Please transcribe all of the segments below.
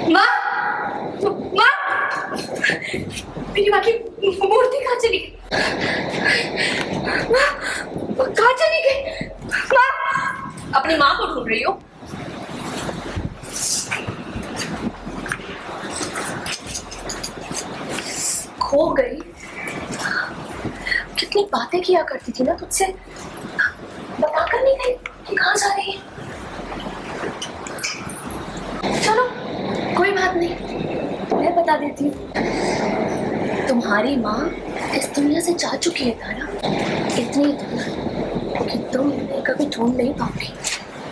माँ, माँ, मेरी माँ की मूर्ति कहाँ चली गई? माँ, कहाँ चली गई? माँ, अपनी माँ को ढूंढ रही हो? खो गई? कितनी बातें किया करती थी ना तुझसे, बता कर नहीं गई कि कहाँ जा रही है। चलो कोई बात नहीं, मैं बता देती हूँ। तुम्हारी माँ इस दुनिया से जा चुकी है तारा, इतनी दूर कि तुम उन्हें कभी ढूंढ नहीं पाओगी।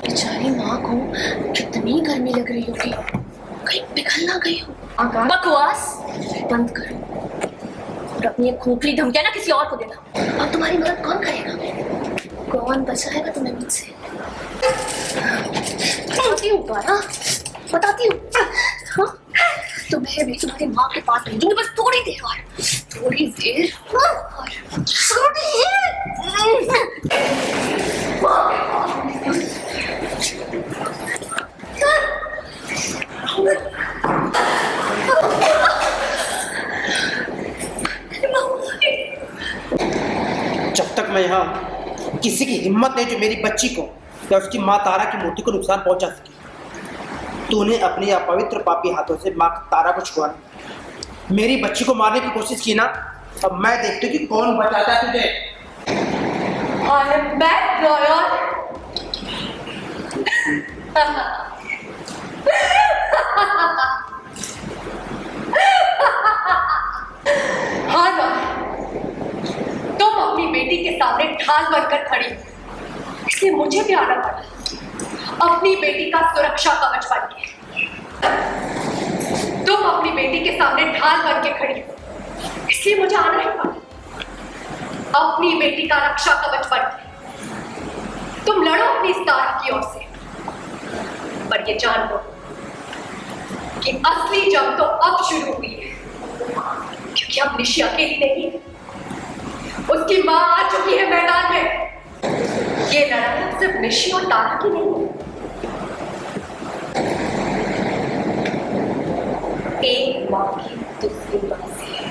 बेचारी माँ को कितनी गर्मी लग रही होगी, कहीं पिघल ना गई हो। बकवास बंद करो और अपनी एक खोखली धमकियां ना किसी और को देना। अब तुम्हारी मदद कौन करेगा? कौन बचाएगा तुम्हें मुझसे? बताती हूँ तारा, बताती हूँ। हाँ? तुम्हें भी तुम्हारी माँ के पास भेजूंगी, बस थोड़ी देर और, थोड़ी देर और, थोड़ी जब तक मैं यहाँ किसी की हिम्मत नहीं जो मेरी बच्ची को या उसकी माँ तारा की मूर्ति को नुकसान पहुंचा सके, तूने अपनी अपवित्र पापी हाथों से माँ तारा को छुड़ाना, मेरी बच्ची को मारने की कोशिश की ना। अब मैं देखती हूँ कि कौन बचाता है तुझे। I am back, Royal. हाँ ना, तुम अपनी बेटी के सामने ढाल बनकर खड़ी, इसलिए मुझे भी आना पड़ा अपनी बेटी का सुरक्षा कवच बन के। तुम अपनी बेटी के सामने ढाल बन के खड़ी, इसलिए मुझे आना ही पड़ा अपनी बेटी का रक्षा कवच बन के। तुम लड़ो अपनी इस तारा की ओर से, पर ये जान लो कि असली जंग तो अब शुरू हुई है, क्योंकि अब निशी अकेली नहीं है, उसकी मां आ चुकी है मैदान में। ये लड़ाई सिर्फ निशी और तारा की नहीं है, एक मां की दूसरी मां से है,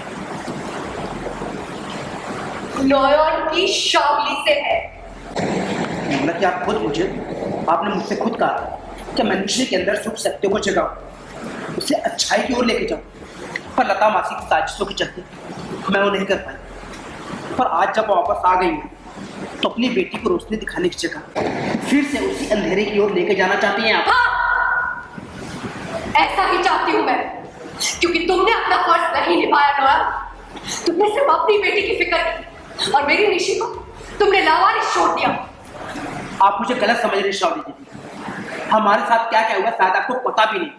नॉयन की शावली से है। मतलब कि आप खुद मुझे, आपने मुझसे खुद कहा कि मैं निशी के अंदर सुख सत्य को जगाऊं, उसे अच्छाई की ओर लेके जाऊं, पर लता मासी की साजिशों के चलते मैं वो नहीं कर पाई। पर आज जब वापस आ गई हूँ तो अपनी बेटी को रोशनी दिखाने की जगह फिर से उसी अंधेरे की ओर लेके जाना चाहती हैं आप। हाँ, ऐसा ही चाहती हूँ मैं, क्योंकि तुमने अपना फर्ज नहीं निभाया नॉयन। तुमने सिर्फ अपनी बेटी की फिक्र की और मेरी निशी को तुमने लावारिस छोड़ दिया। आप मुझे गलत समझ रही शावली दीदी, हमारे साथ क्या क्या हुआ शायद आपको पता भी नहीं।